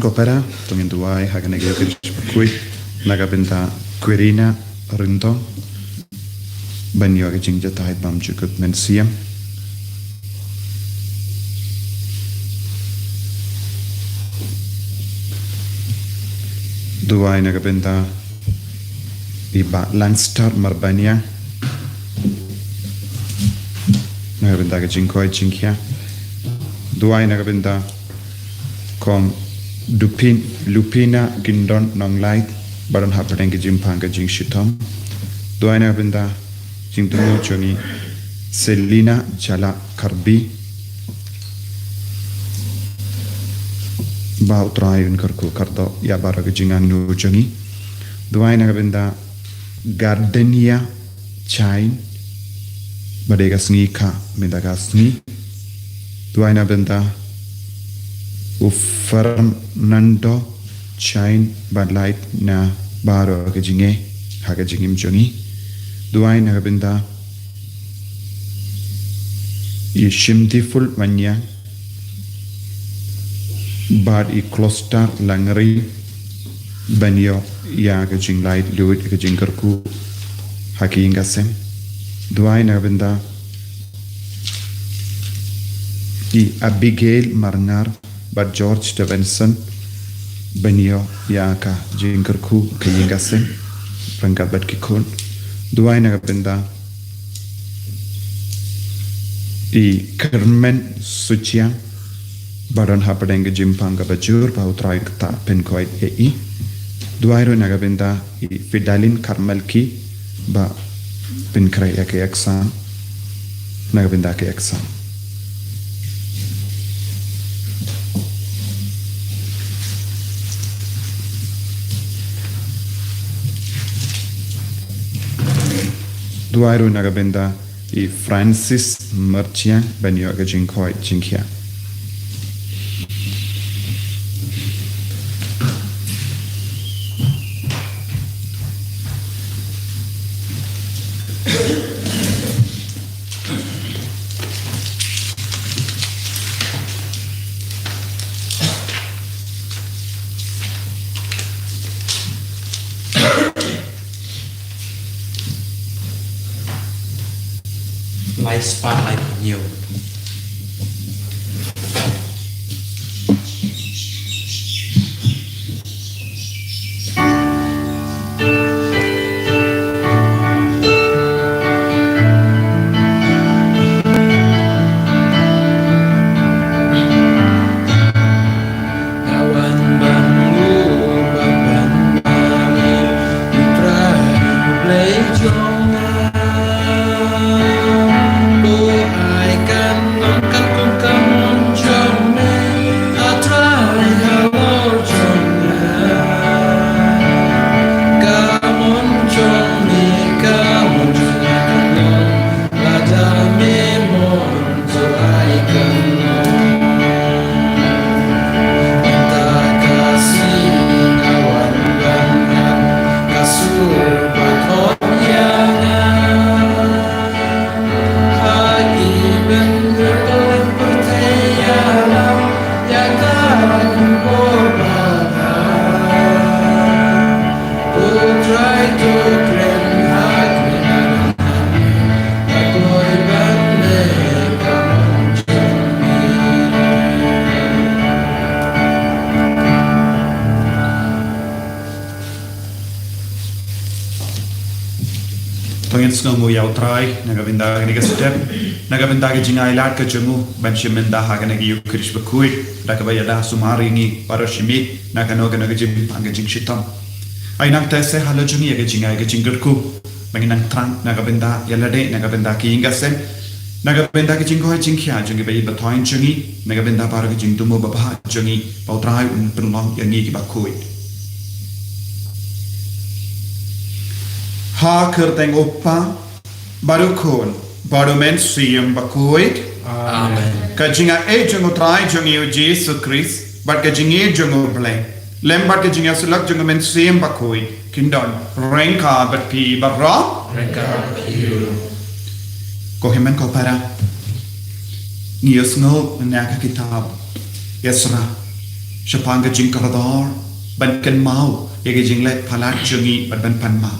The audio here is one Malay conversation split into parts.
kopera tungin tuai hagan ege kirish bakui naga benta querina rinto banyo age jingja tahit bam chukut mensiam duai naga benta iba langstar marbania naga benta age jingkoi jingkia duai naga benta kom lupina gindon nonglait baron hapeng ke jimpang ke jing shitom duaina benda jing tumo choni selina jala karbi bau train karku karto ya bara ke jingan nu jongi duaina benda gardenia chain badega sngi ka mendaga sngi duaina benda Fernando Chain Badlight na baro kajinge hakajingim jongi duai na benda I shimtiful manya bad I cluster langri banyo ya kajing light luit kajing karku hakinga sem duai na benda I Abigail Marngar But George Stevenson Benio Yaka Jinkerku Kayingasem Rangat Bat Kikun Duaina Benda I Kermen Suchiang Baron Hapadeng Jimpanga Bajur Pautrai Ta Penkoid EI Duairo Nagabenda I Fidalin Karmelki Ba Penkrai Ake Exam Nagabenda Ke Exam Duairo Nagabenda I Francis Merchian Benyoga Jinkoi Jinkia. Light spotlight nhiều. Snongo yau trai nagabinda ni step nagabinda ke jingai lat ke jemu benshimenda hagane gi ukrish bakui rakabaya da sumari ni parashimi nagano gana ge jim anga jing shitam ai nak ta se halajuni ge jingai ge jingurku menginang trang nagabinda yalade nagabinda ki ingasem nagabinda ke jingoi jingkhya jungi bayi bathoin jungi nagabinda par ge jingtumo baba jungi pautrai un penlong yani ki bakui Ha kerteng oppa barukon barumen siyam bakuit Amen. Kajinga ejung utrai jungi u Jesus Christ but kajingi ejung ubleng lem but kajinga sulak jungi men siyam bakuit kindon renka but pi barra Renka piru. Kohemen ko para Ngiyos ngo naka kitab Yesra Shapanga jing karador, ban kan mau, yagi jing le palat jungi ban pan mau.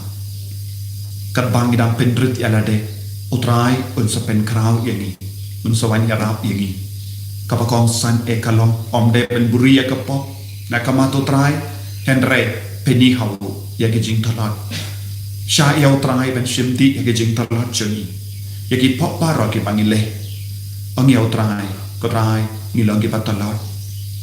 Kat bang idam pendrit yalade, utrai unsa pen krau yangi, unsa wan yarap yangi. Kapakong san ekalong omde ben buria kapok, nakamato trai, henre peni hau yagi jing talat. Sha yau trai ben shimti yagi jing talat jungi. Yagi pok baro ki bangile. Ang yau trai, ko trai ngilong ki patalat.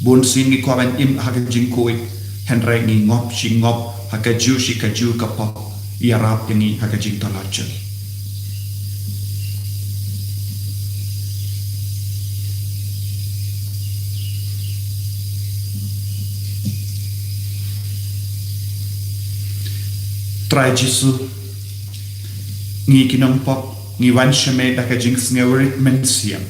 Bun sin ngi kwa ben im haga jing kuit, henre ngi ngop shi ngop haga ju shi kaju kapok, yarap yangi haga jing talat jungi. Trai Jisu ngi kinong pop ngi wan shame daka jinx ngawrit mensiam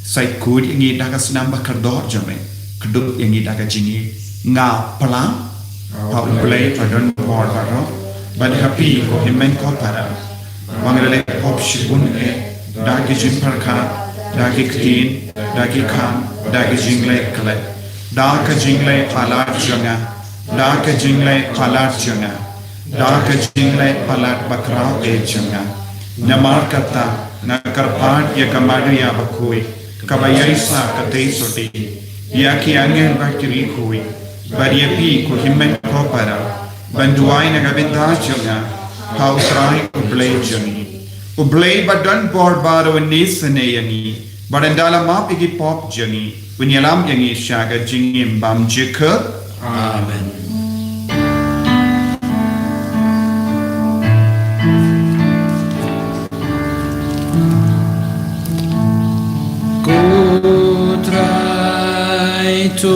sai kud ngi daka sinamba kardor jame keduk ngi daka jingi nga pala ha play padon por baro ban happy ko himen ko para wangrele pop shibun daki jin parka daki ktin daki kham daki jingle kale daka jingle pala janga daka jingle pala janga Daka jingle palat bakrao ejanga. Namar kata na karpan ya kamadu ya bakui. Kabayaysa katay soti. Ya ki angel bakiri kui. Bariyapi ko himen ko para. Banduay na gabinda janga. Hausray ublay jangi. Ublay badan borbaro nisane yangi. Barandala mapigi pop jangi. Winyalam yangi shaga jingim bam jika. Amen. Try to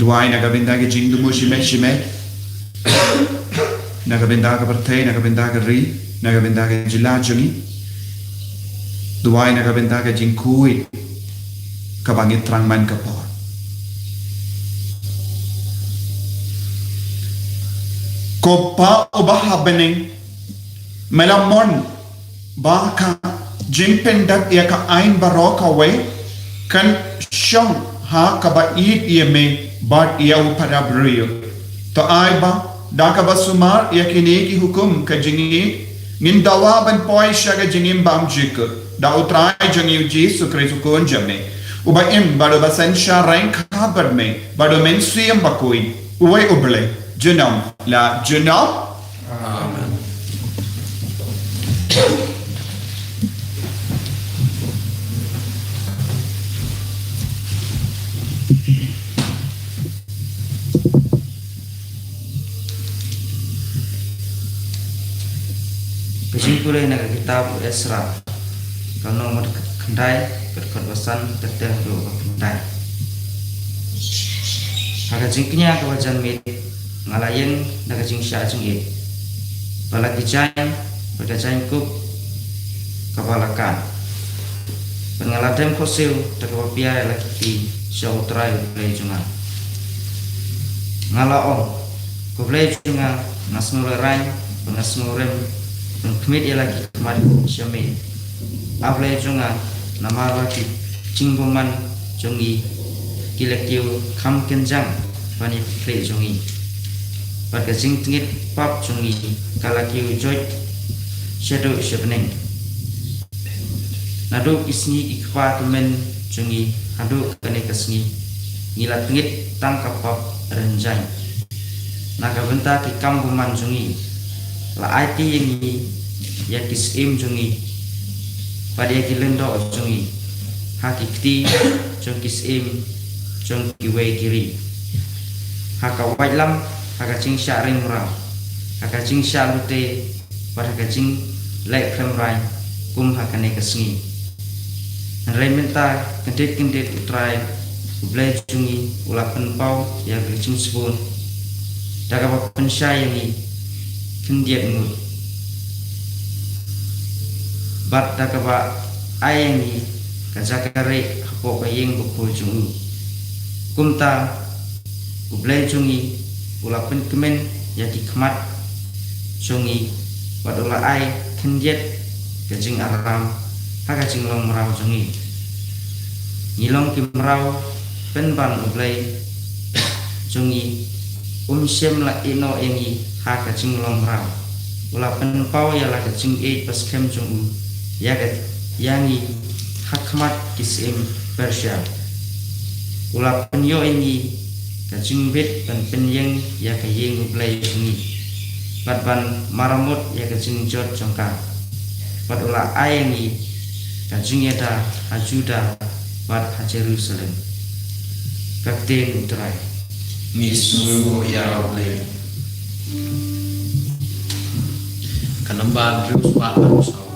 Duai nagabindaga jing dumu shime nagabindaga partay nagabindaga ri nagabindaga jila jungi duai nagabindaga jing kui kabangit trangman kapor kopa ubaha bening melamon baka jimpendak yaka ain baroka we kan shong ha kaba id yeme Bat ia upara beriyo. To aiba, daka basumar yakini ki hukum ka jingi, ngin dawa ban poi shaga jingim bam jika, da utrai jangi Jesu Kristo kon jame. Uba im bado basan sha rank kabar me, bado mensuyam bakui, uwe uble, junam, la junam. Amen. Pura naga kita kitab Esra kalau nomor kendai berkorbasan teteh do kendai haga jingknya kawajan mit ngalayen naga jing sya jing balaki jain pada jain kup kapalakan pengaladem kosil takapia laki ti syautra play junga ngalaong ko play junga nasnuleran pengasnurem pengkemit ia lagi kemari syami avle junga nama lagi cingguman jungi kilektiu kam kenjang pani play jungi pada jing tingit pap jungi kalaki joy shadow shepening nadu isni ikwa tumen jungi hadu kane kasni ngilat tingit tangkap pap renjai naga benta ki kambuman jungi la IT yangi ya kisim jungi pada ki lendo jungi hakikti jung kisim jung kiwe kiri haka wailam haka jing sya ring murau haka jing sya lute pada haka jing lek kremrai kum haka ne kasngi rementa kendet utrai blai jungi ula penpau ya gejing sebun daga pensya yangi kendiat ngut bat daga ba ayangi kajakare hapo kayeng buku jungi kumta ublai jungi ula pen kemen ya dikmat jungi bat ula ay kendiat gejing aram haka jing long merau jungi ngilong ki merau penban ublai jungi syem la ino yangi haka jing long merau ula penpau ya la jing pas kem jungu ya yangi hakmat kisim Persia ula penyo yangi kajing bet dan penyeng ya kayeng ublai jungi batban maramut ya kajing jot jongka bat ula ayangi kajing yada hajuda bat Jerusalem kakten utrai Misu ya Rabbi kanamba Deus Pai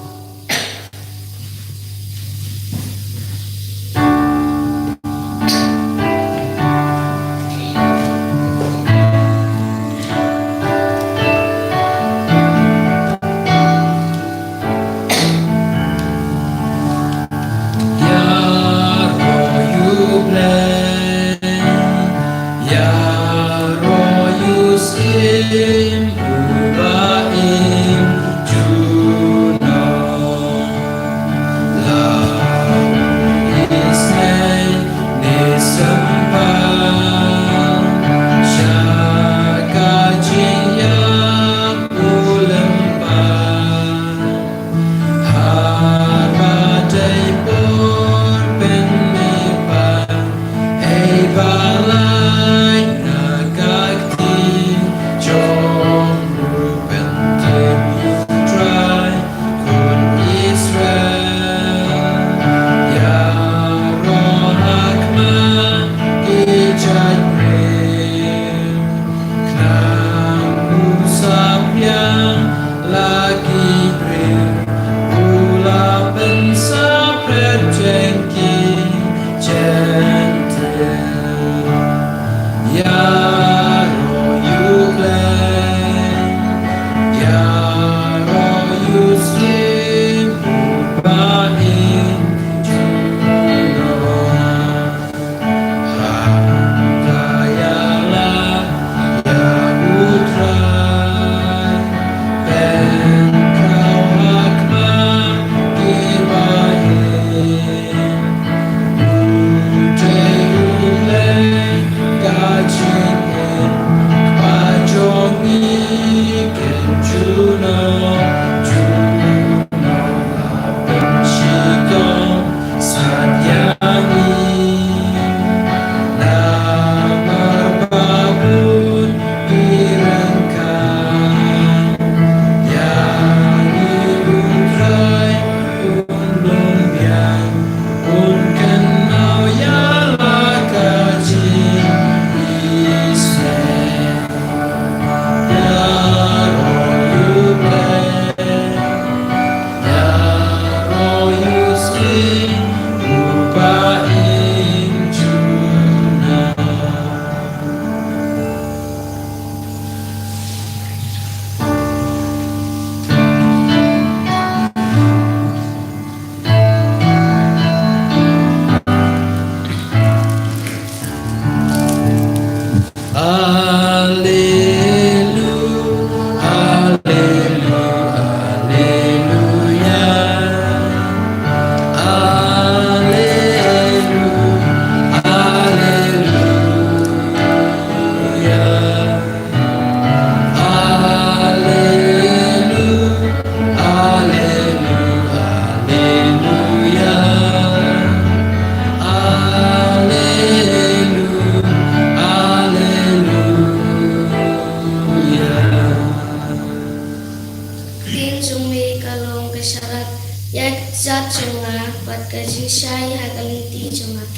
nagaliti jungat.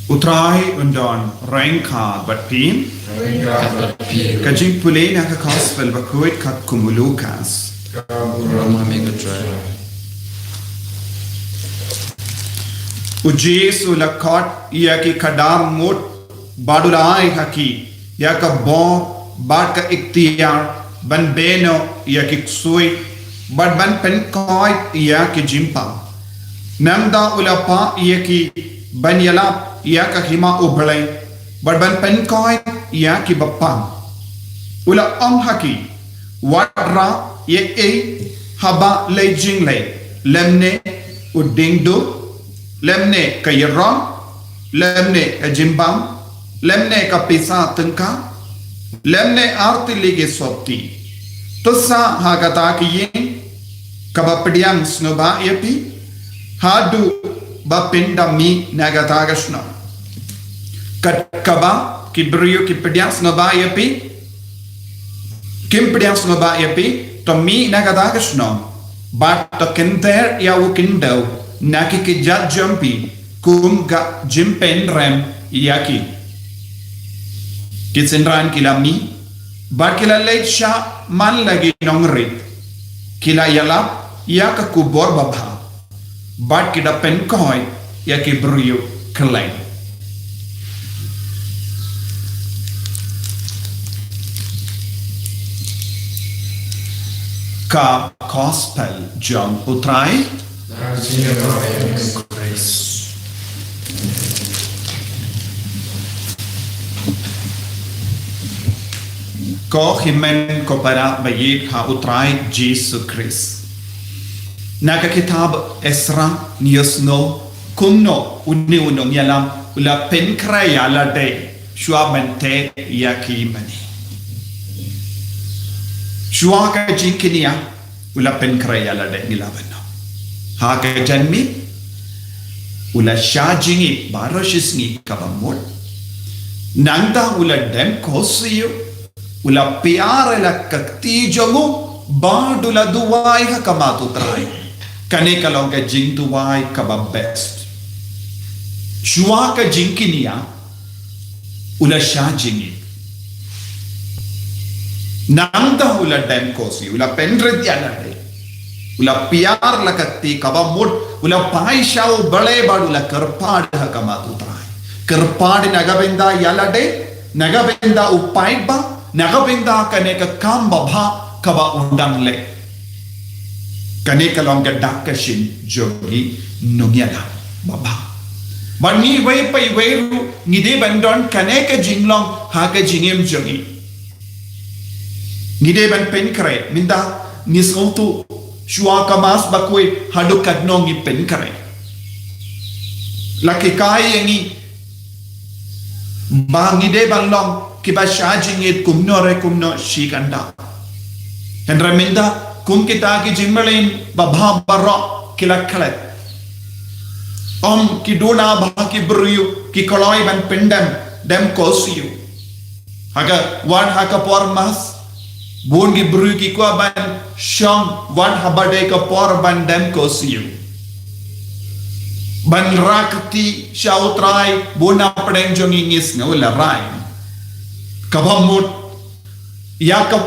Utrai undon rengka batpin kajing pulay na kakospel bakuit kat kumulukas. Ujesu lakot iya ki kadam mut badulai haki ya ka bon bad ka iktiyar ban beno iya ki ksui bad ban pen koi iya ki jimpa namda ulapa iya ki ban yalap iya ka hima ublay bad ban pen koi iya ki bapang ula om haki wadra ye e haba lay jinglay lemne udingdu lemne ka yaram lemne ka jimbam lemne ka pisa tengka lemne arti lige sopti tusa hagata ki yin kabapdiang snoba yapi hadu bapinda mi nagata gashna kat kaba kibriyo ki pdiang snoba yapi kim pdiang snoba yapi to mi nagata gashna but to kinder ya ukindau naki ki jat jumpi kum ga jimpen rem yaki kitsenran kilami bat kila late sha man lagi nongrit kila yala yaka kubor babha bat kida pen koi yaki brio kelai ka gospel John Utrai ko himen ko para bayit ha utrai Jesus Christ naka kitab Esra niosno kumno unni unong yalam ula penkra yala de shua bante yakimani shua ka jinkinia ula penkra yala de nilabano ha ka janmi ula shajingi baroshisni kabamol nangda ula dem kosiyo ula piara la kakti jogu badula duwai ha kamatu trai kane kalong ka jing duwai kaba best shua ka jinkinia ula shajingi nangda ula dem kosi ula pendret yana de ula piar la kakti kaba mud ula pai shau bale badula karpad ha kamatu trai karpad nagabenda yala de nagabenda upai ba nagabinda kane ka kamba bha kaba undang le kane ka longa dakashin jogi nungyana baba bani wai pai weiru ngide bandon kane ka jinglong ha ka jingem jogi ngide ban penkre minda nisautu shua kamas bakwe hadu kadnong i penkre laki kai yangi ba ngide balong kiba shajingit kumno shikanda hendra minda kum kita ki jimbalin babha barra kilakhalet om ki dona bha ki briyu ki koloi ban pendam dem kosiyu haga wan haka por mas bon ki briyu ki kwa ban sham wan habade ka por ban dem kosiyu ban rakti shautrai bona pedeng jongi ngis ngula rai kabamut yaka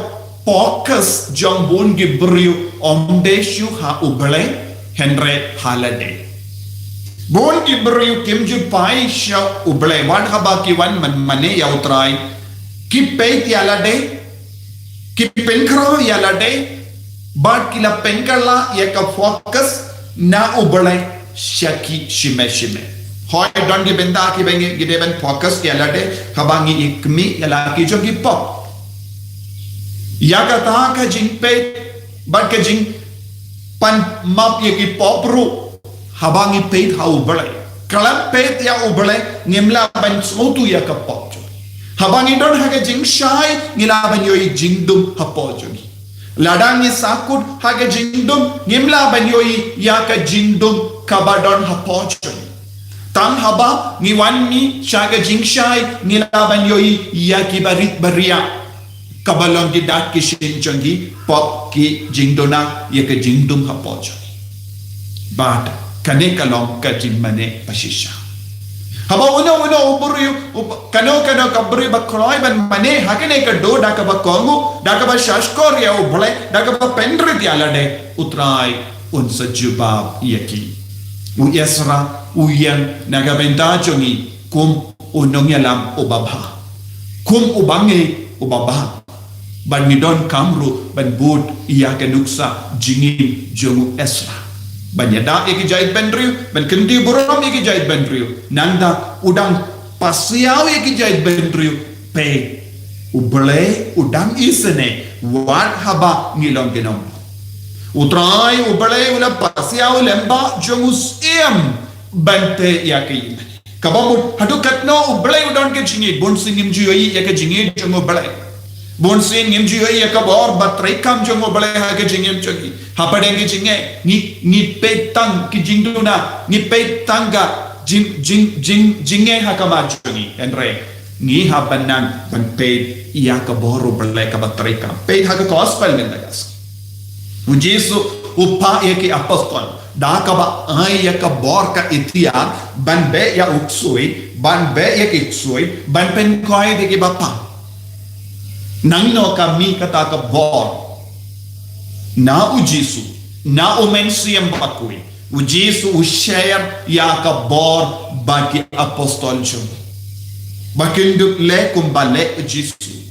focus jong bon gibriu omdeshu ha uble henre halade bon gibriu kimju pai sha uble wan haba ki wan man mane yautrai ki peit yalade ki penkro yalade bad kila penkala yaka focus na uble shaki shime shime hoy don gi benda ki benge gide ben focus ki alade kabangi ikmi yala ki jogi pop yaga ta ka jingpe bat ka jing pan map ye ki popru habangi peit ha ubale kalam peit ya ubale ngimla ban smotu ya ka pop habangi don ha ka jing shai ngila ban yoi jingdum ha po jogi ladang ni sakut ha ka jingdum ngimla ban yoi ya ka jingdum kabadon ha po jogi Tang haba ngiwan ni syaga jingshai nilaban yoi ya ki barit baria kabalong di dak ki shinjongi pop ki jingdona ya ke jingdum hapojo bad kane kalong ka jimmane pasisha haba uno uburi kano kabri bakroi ban mane hakene ka do dak ba kongu dak ba shashkor ya ubhle dak ba pendri dialade utrai un sajubab yaki u yasra uyan nagabenta jongi kum unong yalam ubabha kum ubange ubabha ban midon kamru ban bud iya kenuksa jingin jongu esra ban yada eki jait bendriu ban kendi buram eki jait bendriu nanda udang pasiau eki jait bendriu pe ubele udang isene wat haba ngilong genom utrai ubele ula pasiau lemba jongu siam bante ya ke kabamut hadu katno ublay udon ke jingi bonsin ngimjui ya ke jingi jongo blay bonsin ngimjui ya ka bor batrai kam jongo blay ha ke jingi chogi hapadeng ke jinge ni petang ki jingduna ni petanga jinge ha ka ma jogiendre ni ha banan ban pe ya ka bor blay ka batrai kam pe ha ka gospel min lagas Jesu upa ya ke apostol Dakaba ay ya ka bor ka itian ban be ya uksui ban be ya kiksui ban pen koi de ki bapa nang no kami kata ka bor na u Jesu na u mensiam bakui u Jesu u share ya ka bor bagi apostol jum bakinduk le kumbale Jesu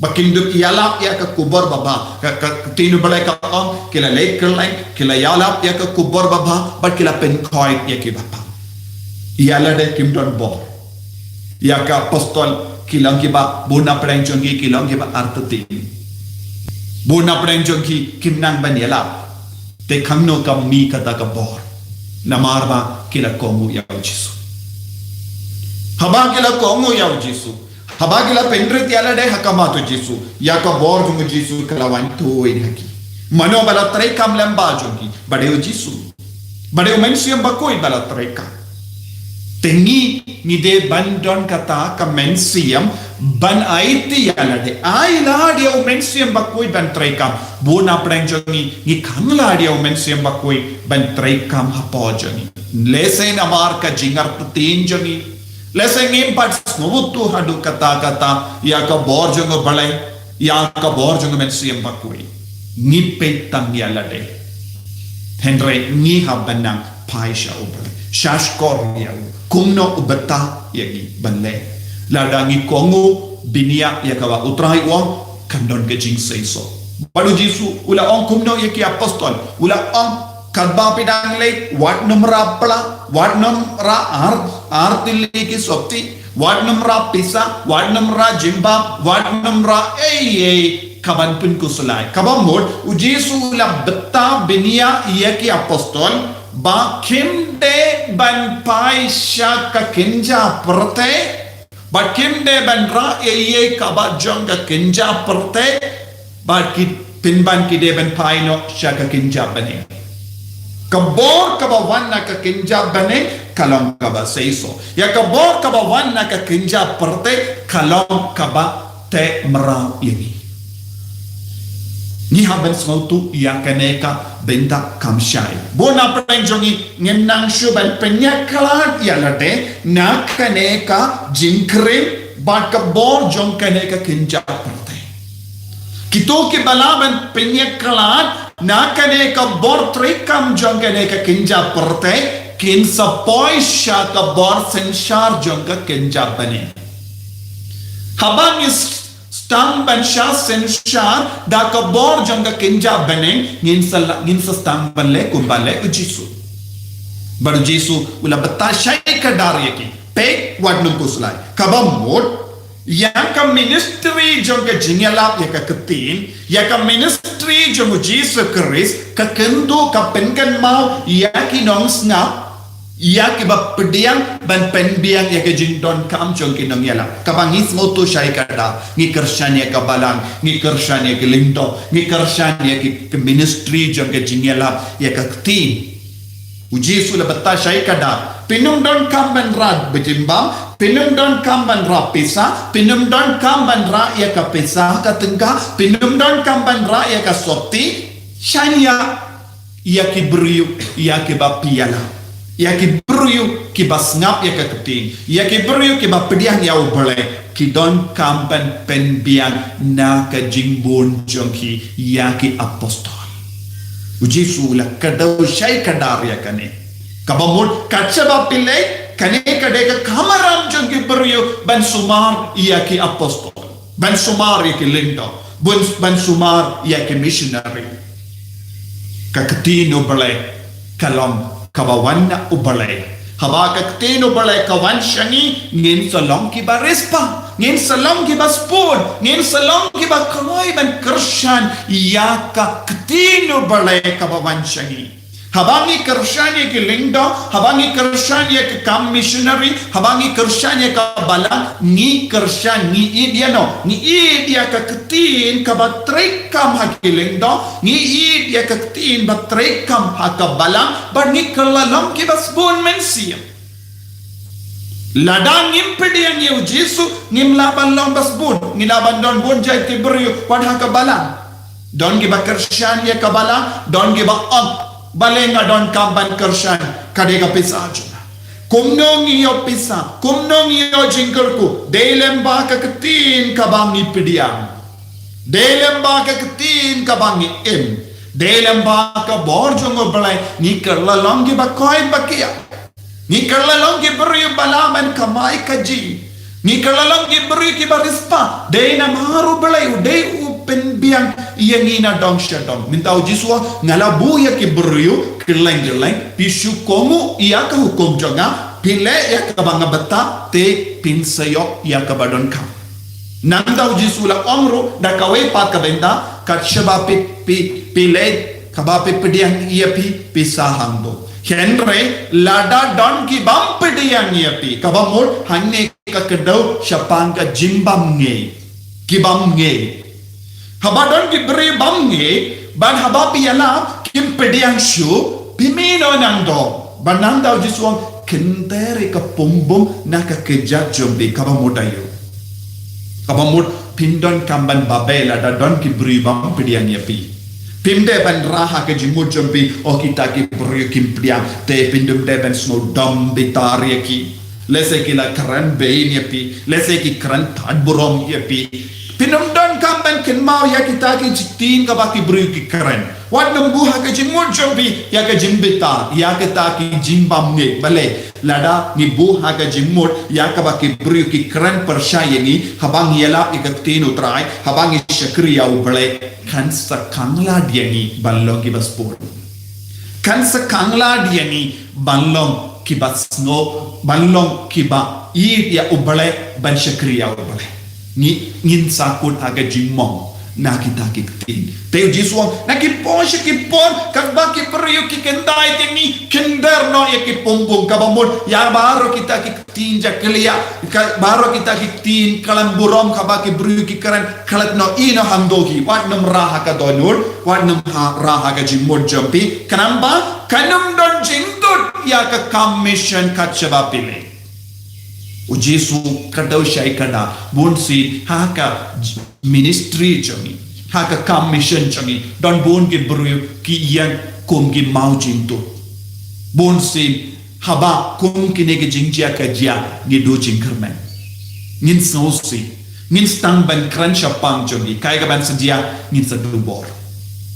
bakinduk yalap ya ka kubur baba ka tinu balai ka om kila lek kerlain kila yalap ya ka kubur baba bat kila pen koi ya ki bapa yala de kimdon bor ya ka apostol kilang ki ba buna prenjongi kilang ki ba artati buna prenjongi kimnang ban yalap te khangno ka mi kata ka bor namarba kila kongu ya Jesu haba kila kongu ya Jesu habagila pendrit yala de hakama to Jesu ya ka bor jung Jesu kalawan to in haki mano bala tre kam lamba jungi badeo Jesu badeo mensiam bakoi bala tre kam tengi ni de bandon kata ka mensiam ban aiti yala de ai la de mensiam bakoi ban tre kam bona preng jungi ni kamla de mensiam bakoi ban tre kam hapo jungi lesen amar ka jingar tin jungi Leseng impat smutu hadu kata-kata ya ka bor jongo balai ya ka bor jongo mensiam bakui ni petang ya lade Henry ni habanang paisha ubale shashkor ya kumno ubata yagi banle ladangi kongo binia ya ka utrai wong kandon ke jing seiso baru Jesu ula ong kumno yaki apostol ula ong kadba pidang le wat numra pla wat numra artili ki sopti wat numra pisa wat numra jimba wat numra kaban pun kusulai kabam mod u Jesu la betta binia ia ki apostol ba kimde ban paisha ka kinja prate ba kimde ban ra kaba jonga kinja prate ba ki pinban ki de ban paino shaka kinja bane kabor kabawan na ka kinja bane kalong kaba seiso ya kabor kabawan na ka kinja perte kalong kaba te mera ini ni haben smautu ya kaneka benda kamshai bona prenjongi ngenang shuban penyakalan ya lade na kaneka jinkre ba kabor jong kaneka kinja perte kito ke balaban penyakalan nakane ka bor trekam jongane ka kinja perte kin sa poisha ka bor senshar jonga kinja bane habang is stang ban sha senshar da ka bor jonga kinja bane ngin sa stang banle kumbale Jesu bar Jesu ula bata shay ka dar yaki pe wadnum kuslai kabam mod yang ka ministry jong ka jingalap ya ka ketin ya ka ministry jong Jesus Christ ka kendo ka penkan mau ya ki nong snap ya ki ba pediang ban penbiang ya ka jingdon kam jong ki nong yala ka bangis moto syai kada ngi kersan ya ka balang ngi kersan ya ki lindo ngi kersan ya ki ministry jong ka jingalap ya ka ketin uji sula bata syai kada pinung don kam ban rad bejimbam pinum don kamban ra pisa pinum don kamban ra ya ka pisa ka tengka pinum don kamban ra ya ka sopti shania ya ki briu ya ki ba piala ya ki briu ki ba snap ya ka keting ya ki briu ki ba pediang ya ubale ki don kamban pen biang na ka jingbon jongki ya ki apostol uji sula kadau syai kadar ya kane kabamud kachaba pile kane kadeka kamaram jongki beriyo ban sumar ia ki apostol ban sumar ia ki lindo ban sumar ia ki missionary kaketino bale kalam kabawana ubale haba kaketino bale kawan shangi ngin salong ki barispa ngin salong ki baspod ngin salong ki bakoy ban kershan ia ka ketino bale kabawan shangi habangi kershanya ke lindo habangi kershanya ke kam missionary habangi kershanya ke balang ni kershan ni dia no ni dia ke ketin ke batrik kam ha ke lindo ni dia ke ketin batrik kam ha ke balang bar ni kelalom ke basbon mensia ladang impedi yang yau Jesu ngimlaban long basbon ngilaban don bon jai ke beriu wan ha ke balang don ke bakershanya ke balang don ke ba balenga don kamban kershan kadega pisa ajuna kumnong iyo pisa kumnong iyo jingkerku delem ba ka ketin kabangi pidiang delem ba ka ketin kabangi im delem ba ka borjong oblai ni kerlalong gi bakoy bakia ni kerlalong gi beri balaman kamai kaji ni kerlalong gi beri ki barispa de na maru belai de penbiang yang ina dong syadong minta ujiswa ngalabu ya ki beriu keleng-keleng pisu komu ia ka hukum jonga pile ya ka banga beta te pinsayo ya ka badon kam nanda ujisula omru da kawe pat ka benda ka shaba pile ka ba pediang ia pisahang do henre lada don ki bam pediang ia ka ba mur hanne ka kedau syapang ka jimbam nge ki bam nge habadon ki beri bamge ban habapi yala kim pediang shu pimino nando bananda ujiswang kentere ka pombom na ka kejat jombi kabamudayo kabamud pindon kamban babela da don ki beri bam pediang yapi pimde ban raha ke jimud jombi o kita ki beri kim pediang te pindum de ban snow dom bitari ki lese ki la kran bein yapi lese ki kran tad burom yapi pinum don kamban ken mau ya kita ki jitin ka baki beri ki keren wat nunggu ha ka jimud jombi ya ka jimbita ya kita ki jimbam nge bale lada ni bu ha ka jimud ya ka baki beri ki keren persyaya ni habang yela ikatin utrai habang syakriya ubale kan sakangla dia ni balong ki baspor kan sakangla dia ni balong ki basno balong ki ba i ya ubale ban syakriya ubale ni ngin sakun aga jimong na kita kitin teu jisuang na ki pon kag ba ki periu ki kendai tingi kender no ya ki pompong kabamon ya baro kita kitin jaklia baro kita kitin kalam burom ka ba ki beriu ki keren kalat no ino handogi wat nam raha ka donur wat nam raha ka jimod jampi kanamba kanum don jindut ya ka commission ka chabapile Jesu kadau syai kada bonsi haka ministry jangi haka commission jangi don bon ki bru ki yang kom ki mau jinto bonsi haba kom ki ne ki jingjia ka dia ni do jingkerman ngin sosi ngin stang ban crunch pang jangi kai ka ban sedia ngin sadubor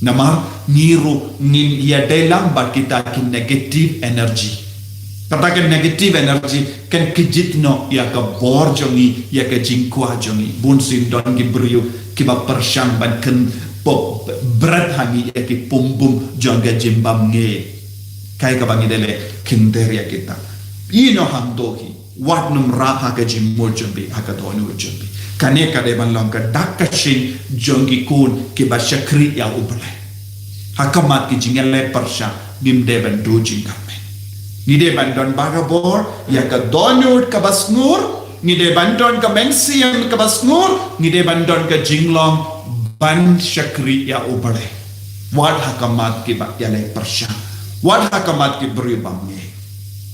namar niru ngin ya dalam bat kita ki negative energy katakan negative energy kan kejitno ya ka bor jongi ya ka jingkwa jongi bunsin don ki beriu ki ba persyang ban kan pop berat hangi ya ki pumbum jonga jimbam nge kai ka bangi dele kinter ya kita ino handoki wat num raha ka jimmo jombi aka donu jombi Kane kade ban long ka dakashin jongi kun ki ba shakri ya ublay. Hakamat ki jingale parsha nimde ban do jingamen. Nide ban don barabor ya ka donur ka basngur. Nide ban don ka mensiam ka basngur. Nide ban don ka jinglong ban shakri ya ublay. Wad hakamat ki ba yale parsha. Wad hakamat ki beri bamye.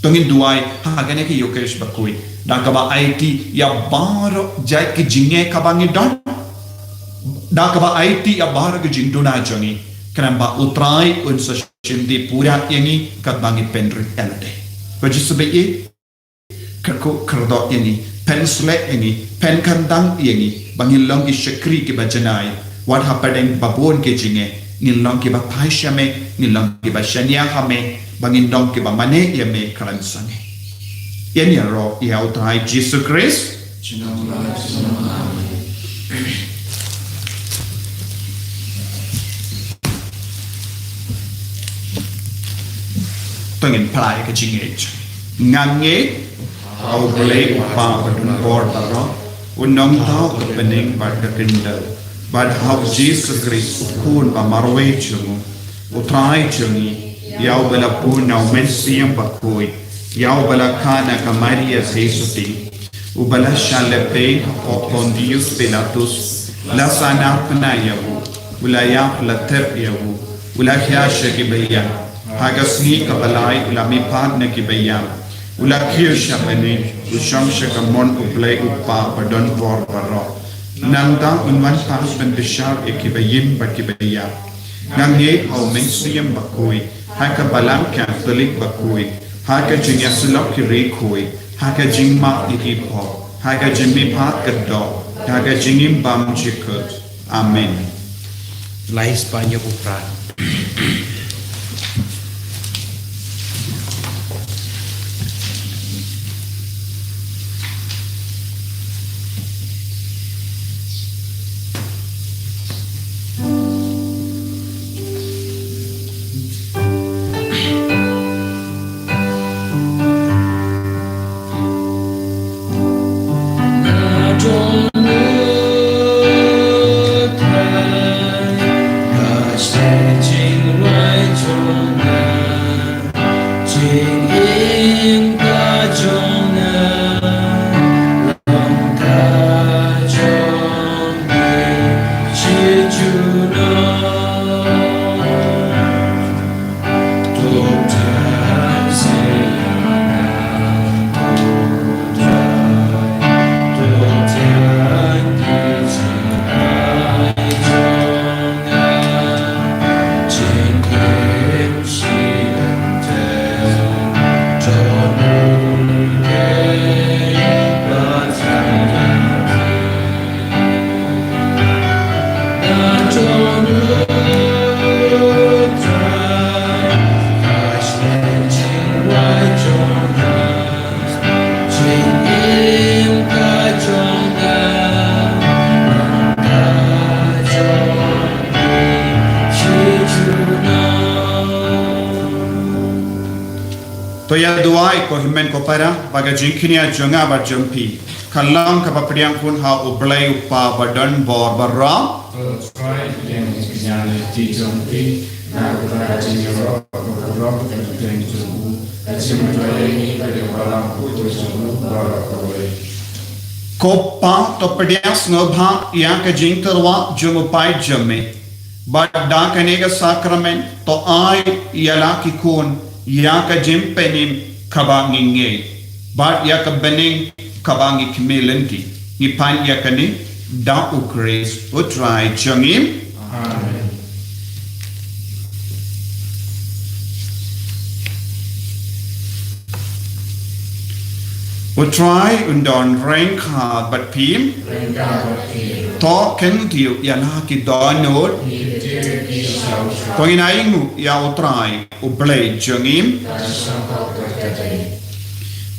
Tungin duai hagane ki yokesh bakui. Dan kaba IT ya bar jai ki jinge kabangi don. Dan kaba IT ya bar ki jingduna jongi. Kenapa utrai unsa shindi pura yangi kabangi penri elade. Bajisube ye kerko kerdo yangi pensle yangi pen kandang yangi bangilong ki shakri ki bajanai. Wad hapadeng babon ki jinge nilong ki ba paishame nilong ki ba shanya hame bangindong ki ba mane yame kalansange. Yan ya ro ya utrai Jesus Christ. Tengin pelai ke jingej. Ngange au boleh upa badun bor baro. Unong tau ke pening bad ke kindel. Bad hau Jesus Christ pun ba marwe chungu. Utrai chungi yau bela pun nau mensiam bakoi. Yau bala kana ka Maria Jesuti ubala shalepe o Pontius Pilatus la sana pna yahu ula ya la tep yahu ula kya shakibaya hagasni ka balai ula mipat na kibaya ula kyo shabane usham shakamon uplay upa padon vor baro nanda unwan pas ben bishar ekibayim bakibaya nange au mensiam bakoi haka balam Catholic bakoi Haka jing yasulok ki rekoi, haka jing mak ikipo, haka jing mi pat kedok, haka jingim bam jikut. Amen. Lais banyak upran. To ya duai ko himen ko para baga jingkinia jonga ba jumpi kallang ka papriang kun ha ublay upa badan bor barra Kopa to padiang snobha yang ka jingterwa jumupai jamme bad da kanega sakrament to ai yala ki kun ya ka jimpenim kabanginge bad ya ka bening kabangi kmelenti ni pan ya kani da u grace utrai jangim amen. Utrai undon rain ka bat pim to ken tiu ya la ki donot ko inaingu ya utrai ublay jangim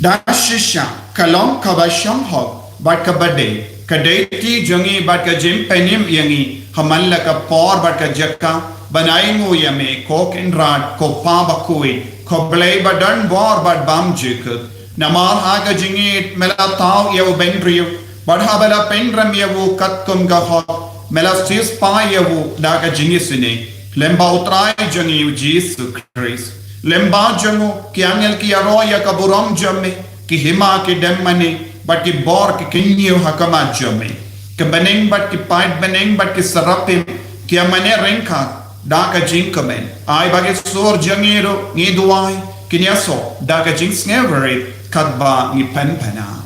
dashisha kalong kabasham hok bat kabade kadeti jangi bat ka jim penim yangi hamalla ka por bat ka jakka banaingu yame kok in rat ko pa bakui ko blay badan bor bat bam jikut Namar haga jingit mela tau ya ubendriu Barhabela pengram yavu katkum gahot, melastis pa yavu daga jingisine, lemba utrai jangi Jesus Christ. Lemba jangu ki angel ki aroya kaburam jamme, ki hima ki demmane, but ki bor ki kinyo hakama jamme. Ki beneng but ki pait beneng but ki sarapim, ki amane renka, daga jinkamen. Ay bagi sur jangiro, ni duai, ki nyaso, daga jings ngeveri, kadba ni penpena.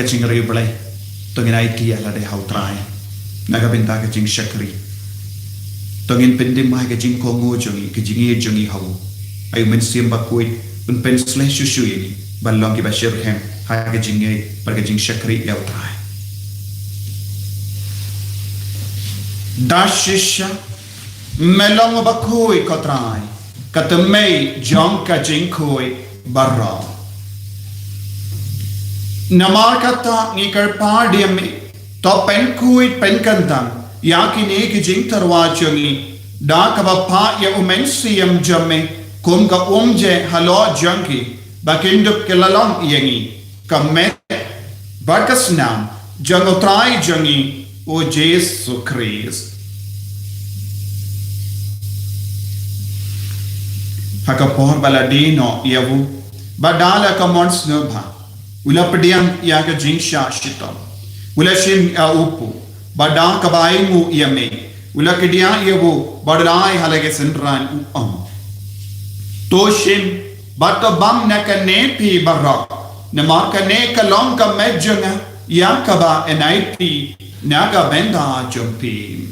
Jing riblay, tungin idea la de how try, nagabinta ka jing shakri. Tungin pendim ma ka jing kongo jongi, ka jingi jongi how. Ay men sim bakuit, un pen slash shushuini, balongi ba shirhem, ha ka jingi, par ka jing shakri yaw try. Dashisha, melong bakui ka try, katamay jong ka jing koi barra. Namarkata ni karpardiami to penkuit penkantang yakini ki jing tarwachungi da kaba pa ya umensiam jamme kum ka umje halo junki bakinduk kilalong yangi kamet barkasnam jangotrai jangi o Jesus Christ hakapor baladino yavu badala kamons nubha Ula pediang iaga jingsha shita. Ula shim upu. Badang kabaingu iame. Ula kedia iabu badai halage sendran uam. To shim bato bam naka nepi barak. Namaka neka longa medjanga yakaba enaipi naga benda jumpi.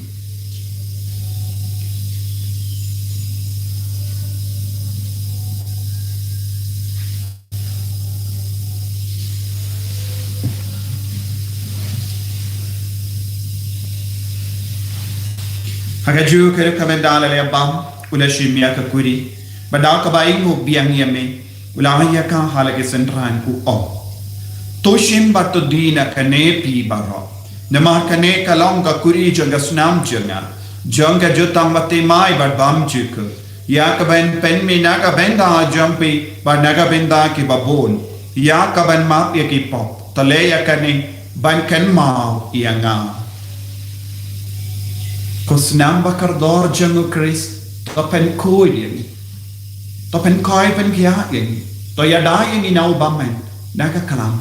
Hagaju kere kamendala le bam ula shimia ka kuri badal ka baingu biang yame ula ya ka halage sentran ku o to shim bato dina kane pi baro nama kane kalonga kuri janga snam janga jutang mate mai bar bam juk ya ka ben pen mi naga benda jampi bar naga benda ki babon ya ka ben ma ya ki pop tale ya kane ban kan ma ianga Kosnam bakardor jangu Christ, to pen koyen, to pen koi pen kiagen, to yadayen in au bamen, naga kalam.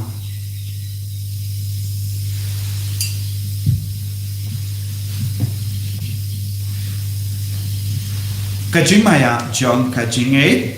Kajimaya John Kajinge.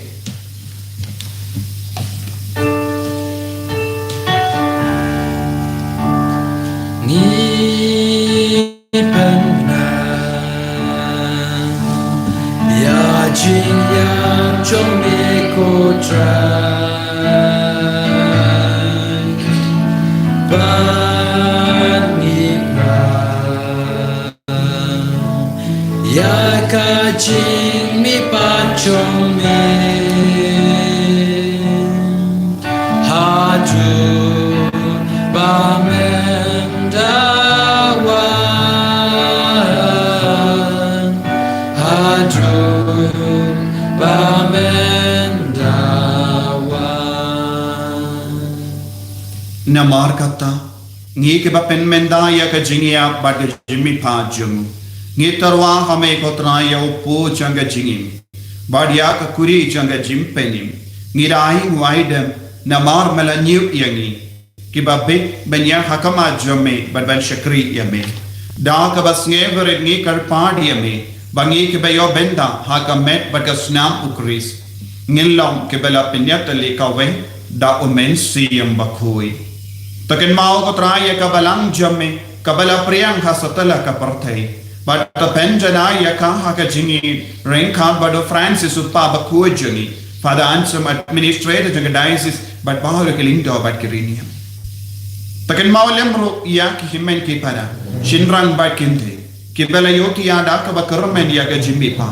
Jing mi pachong me haju bamendawan namar kata ngi ke ba pen menda ya ka jingia ba ke jimi pa jung ngi tarwa hame ko tra ya upu janga jingim ba dia ka kuri janga jim penim ngi rai waidem namar melanyu yangi ki ba be benya hakama jome ba ban shakri yame da ka bas ngever ngi kar pa yame bangi ke ba yo benda hakamet ba ka snam ukris ngilong ke bela penyat le ka we da omen siyam bakhui taken mau ko traya ka balang jamme ka bala priyang kha satala ka parthai but the penjana ya ka ha ka jingi rain khan bado francis upa bakhui juni father answer administrator jang diocese but bahal ke lindo but kiriniam taken mau lemro ya ki himen ki para shinrang ba kinte ki bela yoti ya da ka ba karmen ya ka jimbi pa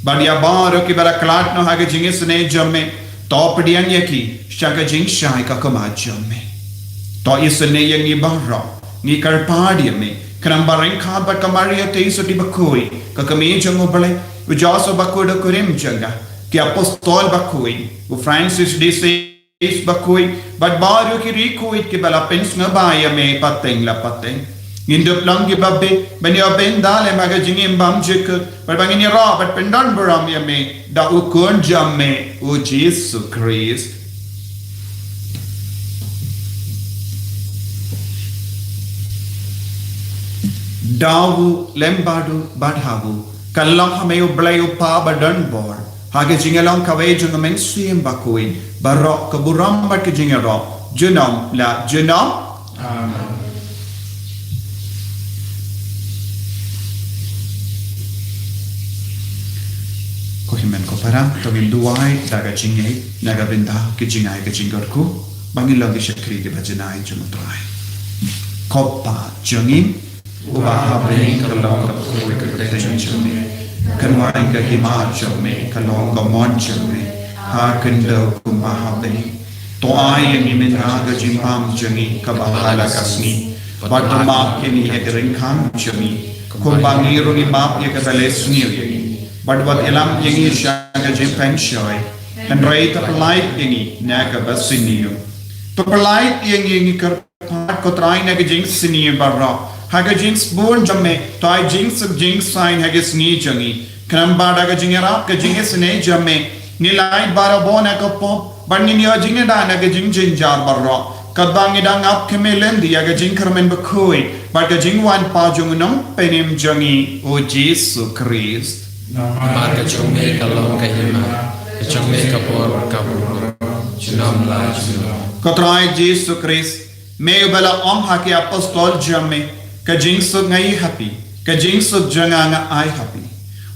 badia bar ki bela klat no ha ka jingi sne jamme top dian yaki shaka jing shai ka kama jamme to isne yangi bahra ni kar padi me kram bareng kha ba kamaria te isu di bakoi ka kami jango bale u jaso bakoda kurim janga ki apostol bakoi u francis de says bakoi but baru ki rikoi ki bala pens na ba ya me pateng la pateng Indop lang ki babbe bani oben dale maga jingi mbam jik but bangini ra but pendan baram ya me da ukon jamme o Jesus Christ dawu lembadu badhavu kallam hame ublayu pa badan bor hage jingelang kawe jung men suim bakui barok kaburam bat ki jingero junam la junam amen Kohimen ko parang tawin duwai daga jingai naga binda ki jingai ka jingorku bangin lagi syakri di bajanai jumutrai kopa jungin uba habring kalong ka pui ka teng jumi kanwai ka hima jumi kalong ka mon jumi ha kendo kumba habring to ai yang imen naga jimpam jungi ka bahala kasni batama kini hediring kham jumi kumbangi rungi map ya ka balesni but what elam yengi shanga jim peng shoy and right up light yengi naga basiniyo to light yengi kar ko try naga jing siniyo barra haga jing born jamme to I jing sub jing sign haga sni jangi kram bada ga jingera ka jing sne jamme ni light bara bona ka pop banni ni jing da naga jing jing jar barra kadbangi dang up kemelen dia ga jing karmen bakoi but ga jing wan pa jungnam penim jangi o Jesus Christ Mar ka chome ka long ka hima ka chome ka por ka bur junam la junam Kotrai Jesus Christ me bela om haki apostol jamme ka jingsu ngai happy ka jingsu janga nga ai happy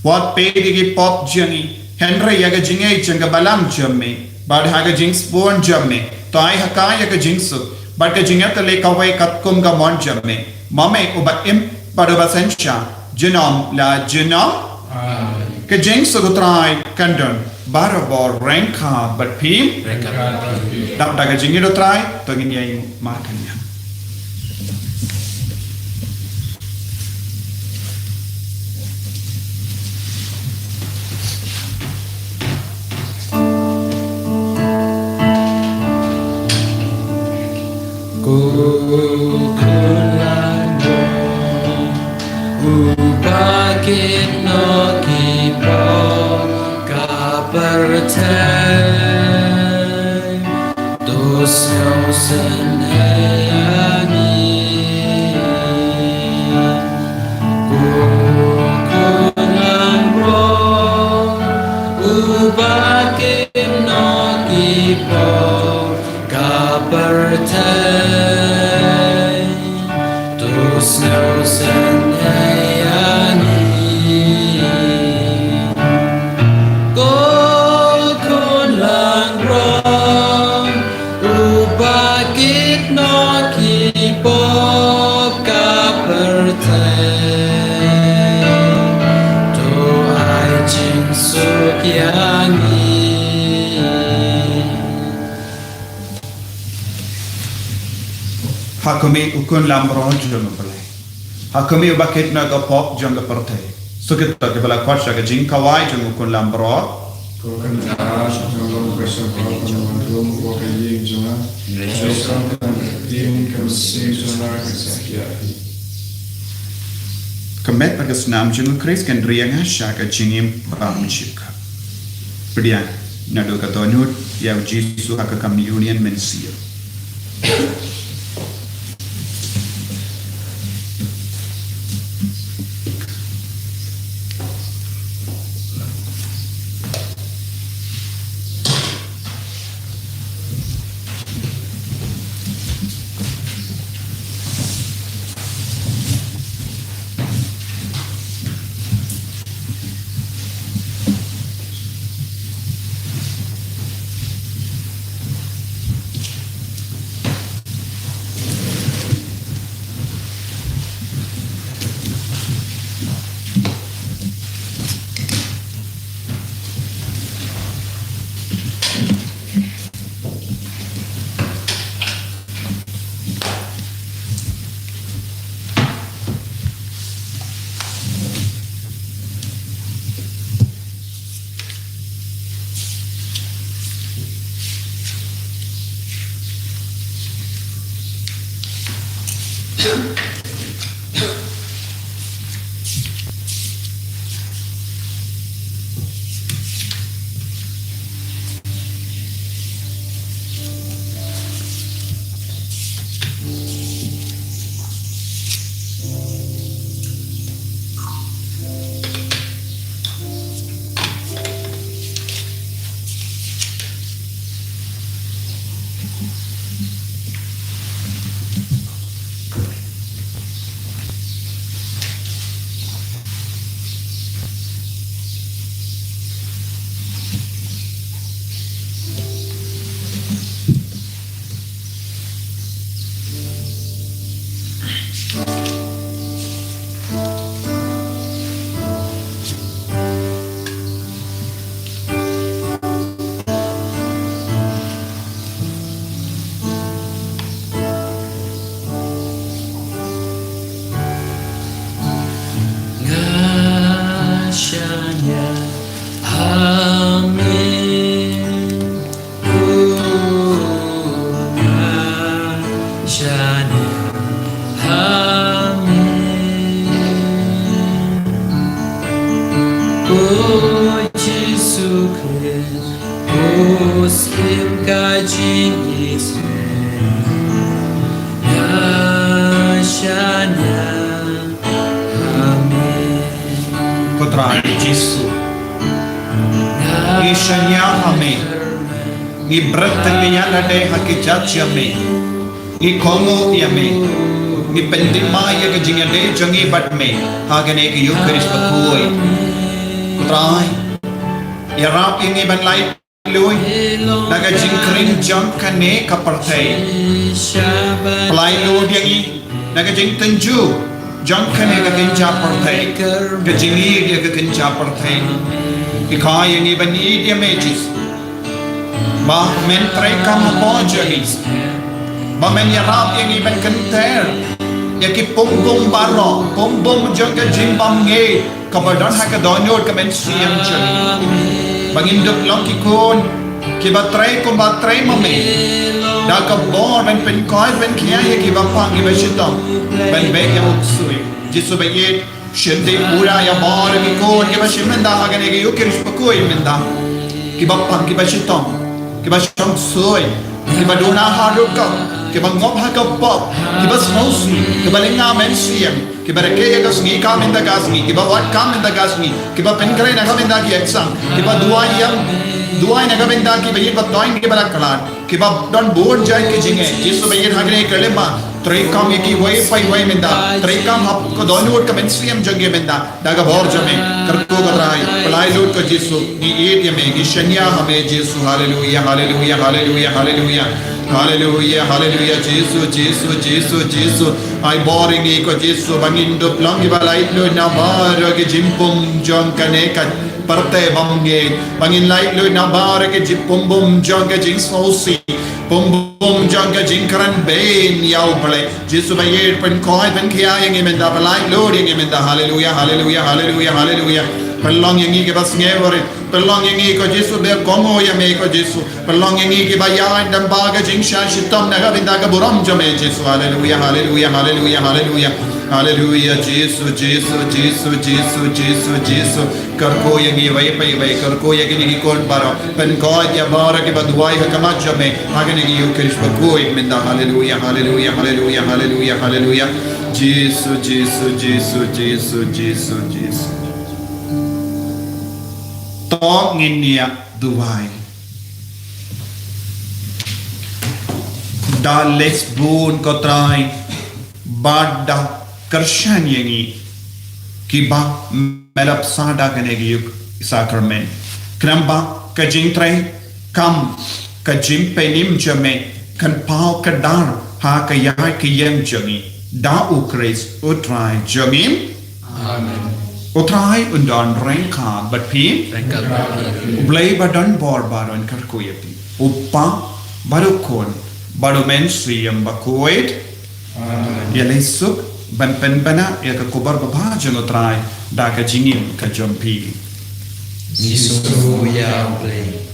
what pedi gi pop jangi henry yaga jingai janga balam jamme bad haga jings born jamme to ai haka yaga jingsu bad ka jingat le ka wai kat kum ga mon jamme mame uba im padoba sensha junam la junam Ke jeng sugutrai kandon barabor rengka but pim dak daga jingi do trai to ngin yai makanya Bakit no kipo kapertay dos nausen hayani kukulang bro bakit no kipo kapertay dos nausen Hakumi ukun lambro jung bale Hakumi bakit na ga pop jung perte sukit ta ke bala kwasha ga jing kawai jung ukun lambro Kemet bagas nam jung Chris kan riang shaka jingim bamchika. Priya nado katonut ya Jisu haka communion mensio. Putra Yesus, Ishanya hame, Ibratanya lade hakikat yame, Ikongo yame, Ipendima yakajingade jangi batme, Hagane Yukaris Bakui, Putra, Yarap ini banlai lui, Nagajing kring jam kane kapartai, Pelai lu diangi, Nagajing tenju. Jangkane ka kincha parthai, ka jingi dia ka kincha parthai. Ika yang iban dia mejis. Ba men trai kam pojagis. Ba men yarap yang iban kenter. Ya ki pom baro, pom jangka jimbam nge. Kabadan ha ka donyor ka men siam jagi. Banginduk long ki kon, ki ba trai mame. Da ka bor ben pen koi ben kia ye ki ba pang ki ba shitam. Ben be ya uksui. Jisu ba ye shinde pura ya bor ki kon ki ba shimenda hagane ki yukirish pakoi menda. Ki ba pang ki ba shitam. Ki ba sham sui. Ki ba dona haruka. Ki ba ngop ha ka pop. Ki ba snowsi. Ki ba linga men siam. Ki ba reke ya gasni ka menda gasni. Ki ba wat ka menda gasni. Ki ba pen kare na ka menda ki eksam. Ki ba duai na ka menda ki ba ye ba toin ki ba kalan. Ki ba don board jai ki jinge. Jisu ba ye hagane kalema. Trekam yaki way pai way menda. Trekam hap ko donut ka mensiam jange menda. Daga bor jame karko gadrai. Palai lut ko Jisu. Ni eat yame. Ni shanya hame Jisu. Hallelujah, hallelujah, hallelujah, hallelujah. Hallelujah, hallelujah, Jesus. Ay boring ko Jisu. Bangindo plangi balay lo na mara ke jimpum jong kanekat. Parte bamge. Bangin light lo na mara ke jimpum bum jong ke jing sosi. Bum jangka jingkaran ben yau pale Jisu ba yer pen koi pen kia yang emenda balai lo ding emenda hallelujah hallelujah hallelujah hallelujah Pelong yang ini ke bas ngewarit. Pelong yang ini ko Yesus ber kongo ya me ko Yesus. Pelong yang ini ke bayar dan baga jingshan shitam naga bindaga buram jame Yesus. Haleluya, haleluya, haleluya, haleluya. Haleluya, Yesus, Yesus, Yesus, Yesus, Yesus, Yesus. Karko yang ini way, karko yang ini kon baro. Pen ko ya bara ke baduai ka kamat jame. Hagen ini yukrish bakoi minda. Haleluya, haleluya, haleluya, haleluya, haleluya. Jesus, Jesus, Jesus, Jesus, Jesus, Jesus. To nginia duwai. Da lesbun ko try bada kershan yengi kiba melap sada kanegi yuk sacrament kramba kajing tray kam kajim penim jame kan pau kadar ha kayai kiyem jangi da ukres utrai jangim Amen. utrai undan rengka batpi Rengkal bagi. Ublay badan bor baron karkuyati. Upa barukon barumen siyam bakuit. Yalay suk ban bana ya ka kubar baba jango try da ka jingim ka jompi. Nisu ya play.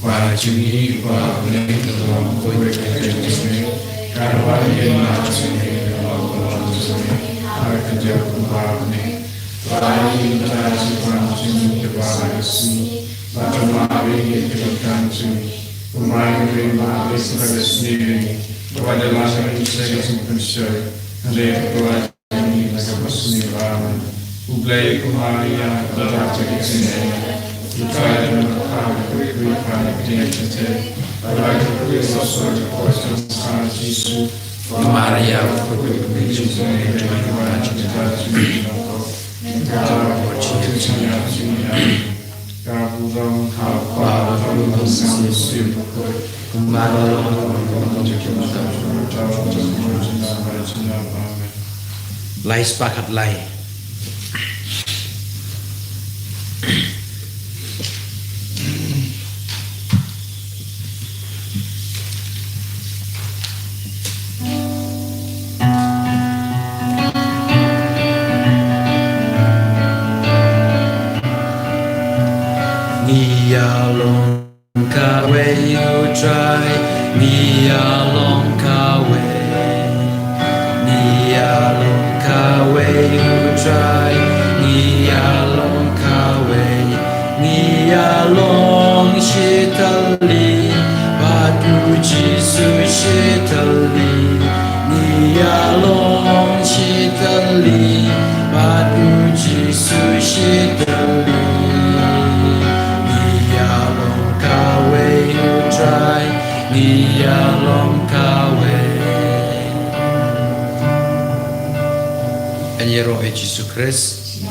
Wa jumi wa play kalong koi koi karwa yena sune kalong sune har kerja kumbarne. Bayi interaksi langsung kebarasi, bagaimana kita sini, pemain lima sebagai sendiri, kepada langsung saya sempurna, ada keluarga ini mereka berseniran, ublay kemaria tetap jadi sini, kita dan mereka berikan identitas, bagi sesuatu kuasa sang Yesus, kemaria berbeda dengan kita. Lai sepakat lai. Nia long kawe you try, Nia long kawe, Nia long kawe you try, Nia long kawe, Nia long shitali, Batu Jisu shitali, Nia long shitali, Batu Jisu shitali. Nia long kawe. En Heer Jezus Christus.